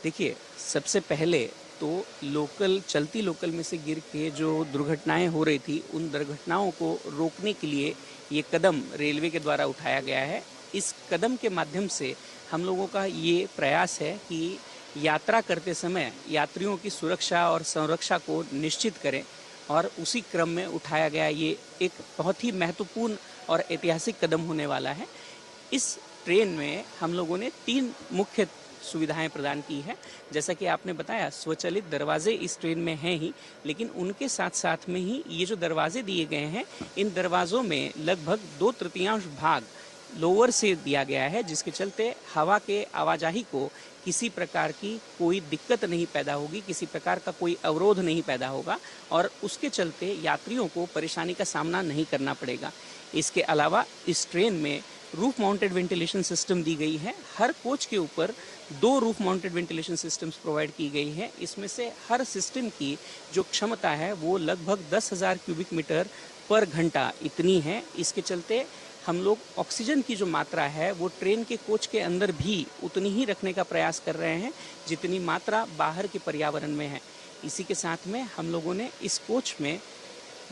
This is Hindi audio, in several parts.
देखिए, सबसे पहले तो चलती लोकल में से गिर के जो दुर्घटनाएँ हो रही थी, उन दुर्घटनाओं को रोकने के लिए ये कदम रेलवे के द्वारा उठाया गया है। इस कदम के माध्यम से हम लोगों का ये प्रयास है कि यात्रा करते समय यात्रियों की सुरक्षा और संरक्षा को निश्चित करें, और उसी क्रम में उठाया गया ये एक बहुत ही महत्वपूर्ण और ऐतिहासिक कदम होने वाला है। इस ट्रेन में हम लोगों ने 3 मुख्य सुविधाएं प्रदान की है। जैसा कि आपने बताया, स्वचालित दरवाजे इस ट्रेन में हैं ही, लेकिन उनके साथ साथ में ही ये जो दरवाजे दिए गए हैं, इन दरवाजों में लगभग 2/3 भाग लोअर से दिया गया है, जिसके चलते हवा के आवाजाही को किसी प्रकार की कोई दिक्कत नहीं पैदा होगी, किसी प्रकार का कोई अवरोध नहीं पैदा होगा, और उसके चलते यात्रियों को परेशानी का सामना नहीं करना पड़ेगा। इसके अलावा इस ट्रेन में रूफ माउंटेड वेंटिलेशन सिस्टम दी गई है। हर कोच के ऊपर 2 roof mounted ventilation systems provide की गई है। इसमें से हर सिस्टम की जो क्षमता है वो लगभग 10,000 क्यूबिक मीटर पर घंटा इतनी है। इसके चलते हम लोग ऑक्सीजन की जो मात्रा है वो ट्रेन के कोच के अंदर भी उतनी ही रखने का प्रयास कर रहे हैं जितनी मात्रा बाहर के पर्यावरण में है। इसी के साथ में हम लोगों ने इस कोच में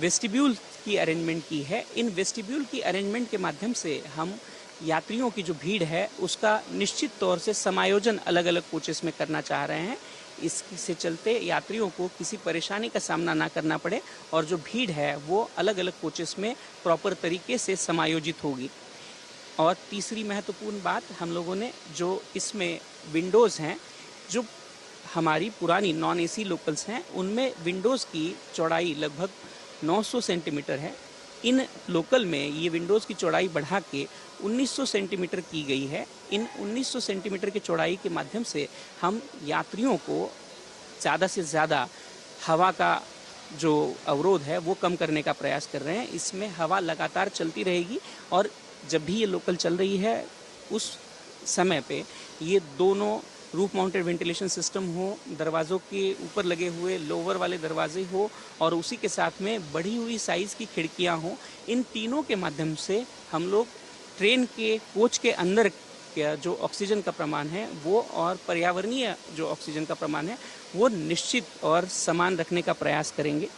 वेस्टिब्यूल की अरेंजमेंट की है। इन वेस्टिब्यूल की अरेंजमेंट के माध्यम से हम यात्रियों की जो भीड़ है उसका निश्चित तौर से समायोजन अलग अलग कोचेस में करना चाह रहे हैं। इससे चलते यात्रियों को किसी परेशानी का सामना ना करना पड़े, और जो भीड़ है वो अलग अलग कोचेस में प्रॉपर तरीके से समायोजित होगी। और तीसरी महत्वपूर्ण बात, हम लोगों ने जो इसमें विंडोज़ हैं, जो हमारी पुरानी नॉन एसी लोकल्स हैं, उनमें विंडोज़ की चौड़ाई लगभग 900 सेंटीमीटर है। इन लोकल में ये विंडोज़ की चौड़ाई बढ़ा के 1900 सेंटीमीटर की गई है। इन 1900 सेंटीमीटर की चौड़ाई के माध्यम से हम यात्रियों को ज़्यादा से ज़्यादा हवा का जो अवरोध है वो कम करने का प्रयास कर रहे हैं। इसमें हवा लगातार चलती रहेगी, और जब भी ये लोकल चल रही है उस समय पे ये दोनों रूफ माउंटेड वेंटिलेशन सिस्टम हो, दरवाज़ों के ऊपर लगे हुए लोअर वाले दरवाजे हो, और उसी के साथ में बढ़ी हुई साइज़ की खिड़कियां हो, इन तीनों के माध्यम से हम लोग ट्रेन के कोच के अंदर का जो ऑक्सीजन का प्रमाण है वो और पर्यावरणीय जो ऑक्सीजन का प्रमाण है वो निश्चित और समान रखने का प्रयास करेंगे।